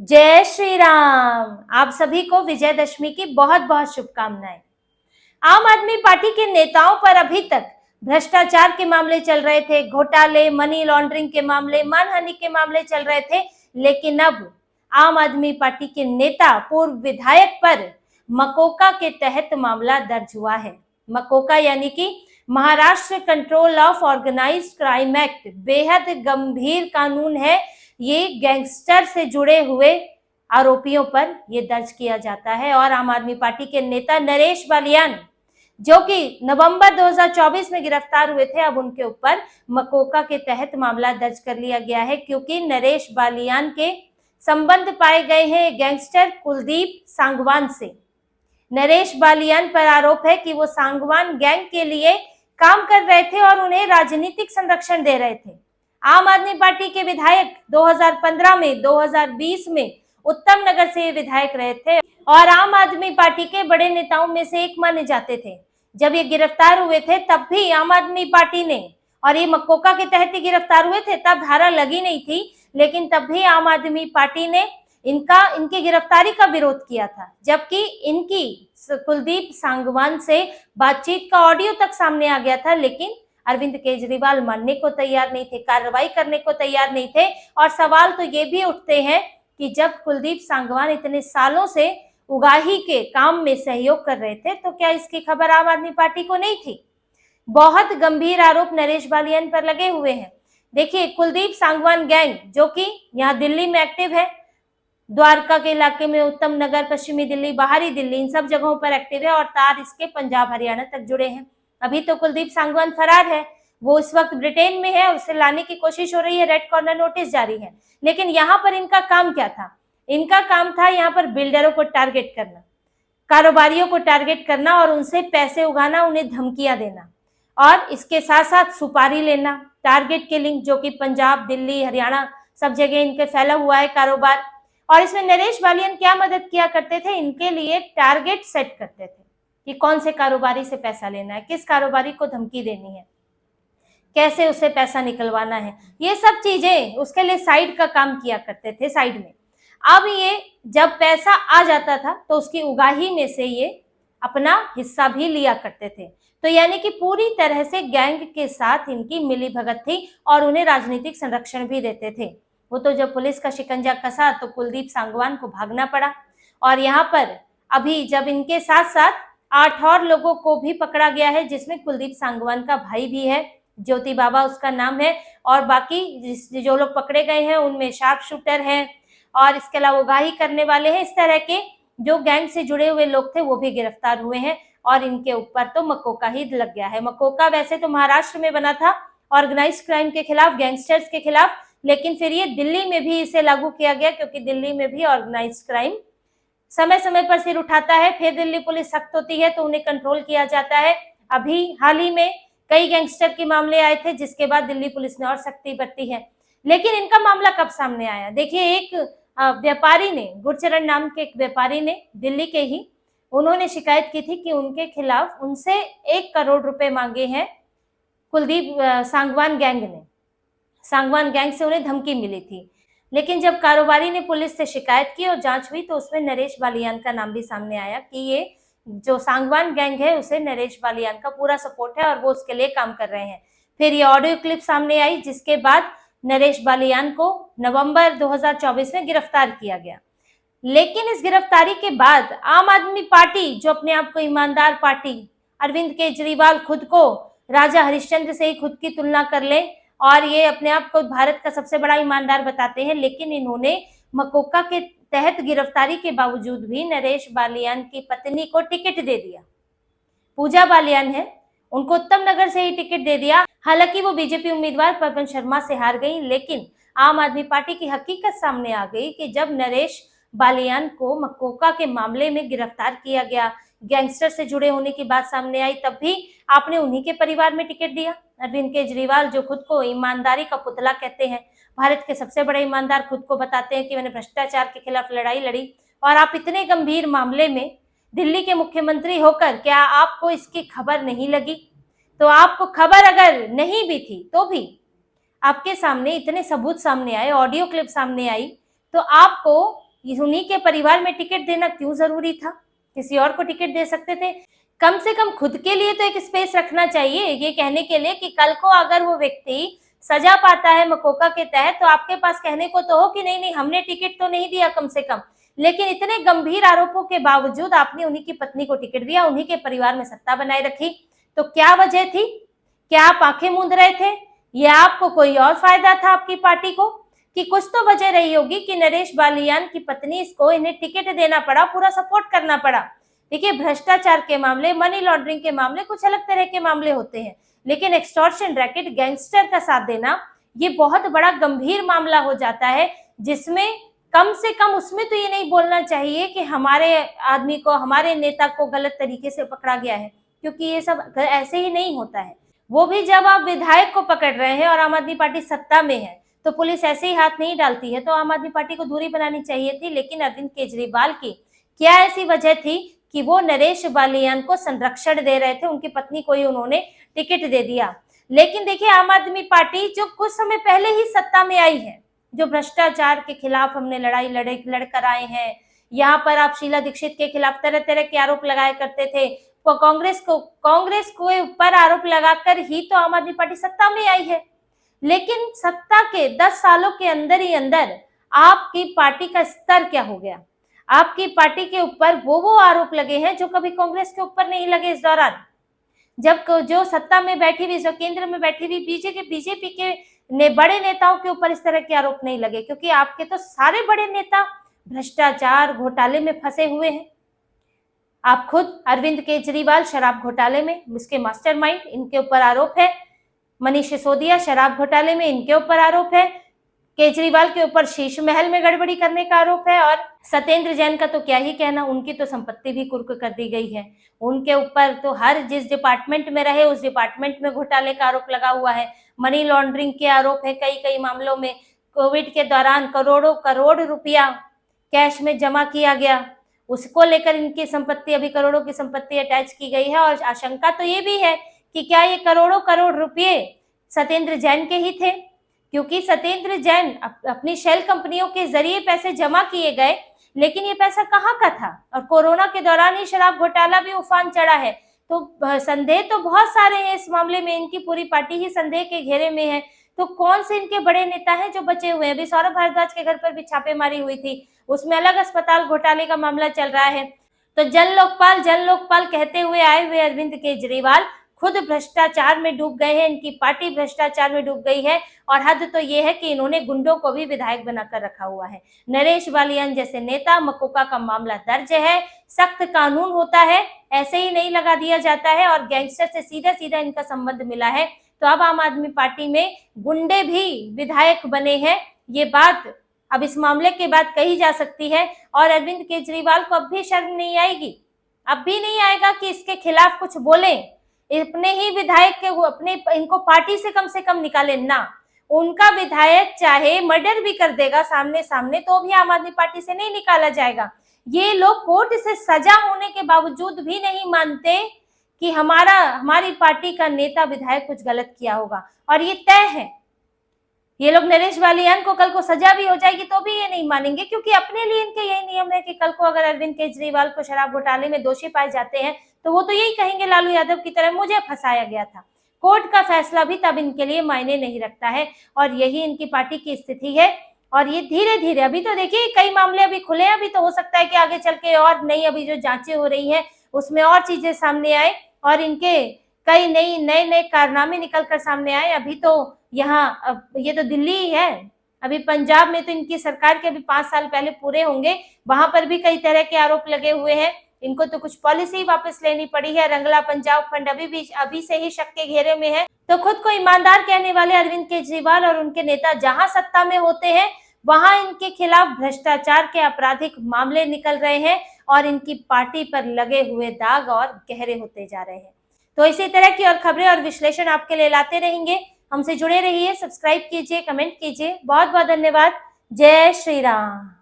जय श्री राम। आप सभी को विजयदशमी की बहुत बहुत शुभकामनाएं। आम आदमी पार्टी के नेताओं पर अभी तक भ्रष्टाचार के मामले चल रहे थे, घोटाले, मनी लॉन्ड्रिंग के मामले, मानहानि के मामले चल रहे थे, लेकिन अब आम आदमी पार्टी के नेता पूर्व विधायक पर मकोका के तहत मामला दर्ज हुआ है। मकोका यानी कि Maharashtra control of organised crime act बेहद गंभीर कानून है। ये गैंगस्टर से जुड़े हुए आरोपियों पर यह दर्ज किया जाता है और आम आदमी पार्टी के नेता नरेश बालियान, जो कि नवंबर 2024 में गिरफ्तार हुए थे, अब उनके ऊपर मकोका के तहत मामला दर्ज कर लिया गया है, क्योंकि नरेश बालियान के संबंध पाए गए हैं गैंगस्टर कुलदीप सांगवान से। नरेश बालियान पर आरोप है कि वो सांगवान गैंग के लिए काम कर रहे थे और उन्हें राजनीतिक संरक्षण दे रहे थे। आम आदमी पार्टी के विधायक 2015 में, 2020 में उत्तम नगर से ये विधायक रहे थे और आम आदमी पार्टी के बड़े नेताओं में से एक माने जाते थे। जब ये गिरफ्तार हुए थे तब भी आम आदमी पार्टी ने, और ये मकोका के तहत ही गिरफ्तार हुए थे, तब धारा लगी नहीं थी, लेकिन तब भी आम आदमी पार्टी ने इनकी गिरफ्तारी का विरोध किया था, जबकि इनकी कुलदीप सांगवान से बातचीत का ऑडियो तक सामने आ गया था, लेकिन अरविंद केजरीवाल मानने को तैयार नहीं थे, कार्रवाई करने को तैयार नहीं थे। और सवाल तो ये भी उठते हैं कि जब कुलदीप सांगवान इतने सालों से उगाही के काम में सहयोग कर रहे थे, तो क्या इसकी खबर आम आदमी पार्टी को नहीं थी? बहुत गंभीर आरोप नरेश बालियान पर लगे हुए हैं। देखिए, कुलदीप सांगवान गैंग जो कि यहाँ दिल्ली में एक्टिव है, द्वारका के इलाके में, उत्तम नगर, पश्चिमी दिल्ली, बाहरी दिल्ली, इन सब जगहों पर एक्टिव है और तार इसके पंजाब हरियाणा तक जुड़े हैं। अभी तो कुलदीप सांगवान फरार है, वो इस वक्त ब्रिटेन में है और उसे लाने की कोशिश हो रही है, रेड कॉर्नर नोटिस जारी है। लेकिन यहाँ पर इनका काम क्या था? इनका काम था यहाँ पर बिल्डरों को टारगेट करना, कारोबारियों को टारगेट करना और उनसे पैसे उगाना, उन्हें धमकियां देना, और इसके साथ साथ सुपारी लेना, टारगेट किलिंग, जो कि पंजाब, दिल्ली, हरियाणा सब जगह इनके फैला हुआ है कारोबार। और इसमें नरेश बालियान क्या मदद किया करते थे? इनके लिए टारगेट सेट करते थे कि कौन से कारोबारी से पैसा लेना है, किस कारोबारी को धमकी देनी है, कैसे उसे पैसा निकलवाना है, ये सब चीजें उसके लिए साइड का काम किया करते थे, साइड में। अब ये जब पैसा आ जाता था तो उसकी उगाही में से ये अपना हिस्सा भी लिया करते थे। तो यानी कि पूरी तरह से गैंग के साथ इनकी मिलीभगत थी और उन्हें राजनीतिक संरक्षण भी देते थे। वो तो जब पुलिस का शिकंजा कसा तो कुलदीप सांगवान को भागना पड़ा। और यहाँ पर अभी जब इनके साथ साथ 8 और लोगों को भी पकड़ा गया है, जिसमें कुलदीप सांगवान का भाई भी है, ज्योति बाबा उसका नाम है, और बाकी जो लोग पकड़े गए हैं उनमें शार्प शूटर है और इसके अलावा उगाही करने वाले हैं। इस तरह के जो गैंग से जुड़े हुए लोग थे वो भी गिरफ्तार हुए हैं और इनके ऊपर तो मकोका ही लग गया है। मकोका वैसे तो महाराष्ट्र में बना था ऑर्गेनाइज्ड क्राइम के खिलाफ, गैंगस्टर्स के खिलाफ, लेकिन फिर ये दिल्ली में भी इसे लागू किया गया, क्योंकि दिल्ली में भी ऑर्गेनाइज्ड क्राइम समय समय पर सिर उठाता है, फिर दिल्ली पुलिस सख्त होती है तो उन्हें कंट्रोल किया जाता है। अभी हाल ही में कई गैंगस्टर के मामले आए थे, जिसके बाद दिल्ली पुलिस ने और सख्ती बरती है। लेकिन इनका मामला कब सामने आया? देखिए, एक व्यापारी ने, गुरचरण नाम के एक व्यापारी ने, दिल्ली के ही, उन्होंने शिकायत की थी कि उनके खिलाफ उनसे 1 करोड़ रुपए मांगे हैं कुलदीप सांगवान गैंग ने। सांगवान गैंग से उन्हें धमकी मिली थी। लेकिन जब कारोबारी ने पुलिस से शिकायत की और जांच हुई तो उसमें नरेश बालियान का नाम भी सामने आया कि ये जो सांगवान गैंग है उसे नरेश बालियान का पूरा सपोर्ट है और वो उसके लिए काम कर रहे हैं। फिर ये ऑडियो क्लिप सामने आई, जिसके बाद नरेश बालियान को नवंबर 2024 में गिरफ्तार किया गया। लेकिन इस गिरफ्तारी के बाद आम आदमी पार्टी, जो अपने आप को ईमानदार पार्टी, अरविंद केजरीवाल खुद को राजा हरिश्चंद्र से ही खुद की तुलना कर ले और ये अपने आप को भारत का सबसे बड़ा ईमानदार बताते हैं, लेकिन इन्होंने मकोका के तहत गिरफ्तारी के बावजूद भी नरेश बालियान की पत्नी को टिकट दे दिया। पूजा बालियान है, उनको उत्तम नगर से ही टिकट दे दिया। हालांकि वो बीजेपी उम्मीदवार पवन शर्मा से हार गई, लेकिन आम आदमी पार्टी की हकीकत सामने आ गई कि जब नरेश बालियान को मकोका के मामले में गिरफ्तार किया गया, गैंगस्टर से जुड़े होने की बात सामने आई, तब भी आपने उन्हीं के परिवार में टिकट दिया। अरविंद केजरीवाल, जो खुद को ईमानदारी का पुतला कहते हैं, भारत के सबसे बड़े ईमानदार खुद को बताते हैं कि मैंने भ्रष्टाचार के खिलाफ लड़ाई लड़ी, और आप इतने गंभीर मामले में दिल्ली के मुख्यमंत्री होकर क्या आपको इसकी खबर नहीं लगी? तो आपको खबर अगर नहीं भी थी तो भी आपके सामने इतने सबूत सामने आए, ऑडियो क्लिप सामने आई, तो आपको उन्हीं के परिवार में टिकट देना क्यों जरूरी था? किसी और को टिकट दे सकते थे। कम से कम खुद के लिए तो एक स्पेस रखना चाहिए, ये कहने के लिए कि कल को अगर वो व्यक्ति सजा पाता है मकोका के तहत तो आपके पास कहने को तो हो कि नहीं नहीं हमने टिकट तो नहीं दिया कम से कम। लेकिन इतने गंभीर आरोपों के बावजूद आपने उन्हीं की पत्नी को टिकट दिया, उन्हीं के परिवार में सत्ता बनाए रखी। तो क्या वजह थी? क्या आप आंखें मूंद रहे थे या आपको कोई और फायदा था आपकी पार्टी को? कि कुछ तो वजह रही होगी कि नरेश बालियान की पत्नी को इन्हें टिकट देना पड़ा, पूरा सपोर्ट करना पड़ा। देखिए, भ्रष्टाचार के मामले, मनी लॉन्ड्रिंग के मामले कुछ अलग तरह के मामले होते हैं, लेकिन एक्सटॉर्शन रैकेट, गैंगस्टर का साथ देना, ये बहुत बड़ा गंभीर मामला हो जाता है, जिसमें कम से कम उसमें तो ये नहीं बोलना चाहिए कि हमारे आदमी को, हमारे नेता को गलत तरीके से पकड़ा गया है, क्योंकि ये सब ऐसे ही नहीं होता है। वो भी जब आप विधायक को पकड़ रहे हैं और आम आदमी पार्टी सत्ता में है तो पुलिस ऐसे ही हाथ नहीं डालती है। तो आम आदमी पार्टी को दूरी बनानी चाहिए थी, लेकिन अरविंद केजरीवाल की क्या ऐसी वजह थी कि वो नरेश बालियान को संरक्षण दे रहे थे, उनकी पत्नी को ही उन्होंने टिकट दे दिया। लेकिन देखिए, आम आदमी पार्टी जो कुछ समय पहले ही सत्ता में आई है, जो भ्रष्टाचार के खिलाफ हमने लड़ाई लड़कर आए हैं, यहाँ पर आप शीला दीक्षित के खिलाफ तरह तरह के आरोप लगाया करते थे, तो कांग्रेस को ऊपर आरोप लगाकर ही तो आम आदमी पार्टी सत्ता में आई है। लेकिन सत्ता के 10 सालों के अंदर ही अंदर आपकी पार्टी का स्तर क्या हो गया? आपकी पार्टी के ऊपर वो आरोप लगे हैं जो कभी कांग्रेस के ऊपर नहीं लगे। इस दौरान जब जो सत्ता में बैठी हुई, जो केंद्र में बैठी हुई बीजेपी के बड़े नेताओं के ऊपर इस तरह के आरोप नहीं लगे, क्योंकि आपके तो सारे बड़े नेता भ्रष्टाचार घोटाले में फंसे हुए हैं। आप खुद अरविंद केजरीवाल शराब घोटाले में, उसके मास्टरमाइंड, इनके ऊपर आरोप है। मनीष सिसोदिया शराब घोटाले में, इनके ऊपर आरोप है। केजरीवाल के ऊपर शीश महल में गड़बड़ी करने का आरोप है। और सत्येंद्र जैन का तो क्या ही कहना, उनकी तो संपत्ति भी कुर्क कर दी गई है। उनके ऊपर तो हर जिस डिपार्टमेंट में रहे उस डिपार्टमेंट में घोटाले का आरोप लगा हुआ है। मनी लॉन्ड्रिंग के आरोप है कई मामलों में। कोविड के दौरान करोड़ रुपया कैश में जमा किया गया, उसको लेकर इनकी संपत्ति, अभी करोड़ों की संपत्ति अटैच की गई है। और आशंका तो ये भी है कि क्या ये करोड़ रुपये सत्येंद्र जैन के ही थे, क्योंकि सत्येंद्र जैन अपनी शेल कंपनियों के जरिए पैसे जमा किए गए, लेकिन ये पैसा कहाँ का था? और कोरोना के दौरान ही शराब घोटाला भी उफान चढ़ा है। तो संदेह तो बहुत सारे हैं इस मामले में, इनकी पूरी पार्टी ही संदेह के घेरे में है। तो कौन से इनके बड़े नेता हैं जो बचे हुए हैं? अभी सौरभ भारद्वाज के घर पर भी छापेमारी हुई थी, उसमें अलग अस्पताल घोटाले का मामला चल रहा है। तो जन लोकपाल कहते हुए आए हुए अरविंद केजरीवाल खुद भ्रष्टाचार में डूब गए हैं, इनकी पार्टी भ्रष्टाचार में डूब गई है। और हद तो ये है कि इन्होंने गुंडों को भी विधायक बनाकर रखा हुआ है। नरेश बालियान जैसे नेता, मकोका का मामला दर्ज है, सख्त कानून होता है, ऐसे ही नहीं लगा दिया जाता है। और गैंगस्टर से सीधा इनका संबंध मिला है। तो अब आम आदमी पार्टी में गुंडे भी विधायक बने हैं, ये बात अब इस मामले के बाद कही जा सकती है। और अरविंद केजरीवाल को अब भी शर्म नहीं आएगी, अब भी नहीं आएगा कि इसके खिलाफ कुछ बोले। अपने ही विधायक के इनको पार्टी से कम निकाले ना। उनका विधायक चाहे मर्डर भी कर देगा सामने तो भी आम आदमी पार्टी से नहीं निकाला जाएगा। ये लोग कोर्ट से सजा होने के बावजूद भी नहीं मानते कि हमारी पार्टी का नेता विधायक कुछ गलत किया होगा। और ये तय है, ये लोग नरेश बालियान को कल को सजा भी हो जाएगी तो भी ये नहीं मानेंगे, क्योंकि अपने लिए इनके यही नियम है कि कल को अगर अरविंद केजरीवाल को शराब घोटाले में दोषी पाए जाते हैं तो वो तो यही कहेंगे लालू यादव की तरह मुझे फंसाया गया था। कोर्ट का फैसला भी तब इनके लिए मायने नहीं रखता है। और यही इनकी पार्टी की स्थिति है। और ये धीरे धीरे, अभी तो देखिए कई मामले अभी खुले हैं, अभी तो हो सकता है कि आगे चल के और नई अभी जो जांचें हो रही हैं उसमें और चीजें सामने आए और इनके कई नए कारनामे निकल कर सामने आए। अभी तो यहाँ ये तो दिल्ली ही है, अभी पंजाब में तो इनकी सरकार के अभी 5 साल पहले पूरे होंगे, वहां पर भी कई तरह के आरोप लगे हुए हैं। इनको तो कुछ पॉलिसी वापस लेनी पड़ी है। रंगला पंजाब फंड अभी से ही शक के घेरे में है। तो खुद को ईमानदार कहने वाले अरविंद केजरीवाल और उनके नेता जहां सत्ता में होते हैं वहां इनके खिलाफ भ्रष्टाचार के आपराधिक मामले निकल रहे हैं और इनकी पार्टी पर लगे हुए दाग और गहरे होते जा रहे हैं। तो इसी तरह की और खबरें और विश्लेषण आपके लिए लाते रहेंगे। हमसे जुड़े रहिए, सब्सक्राइब कीजिए, कमेंट कीजिए। बहुत बहुत धन्यवाद। जय श्री राम।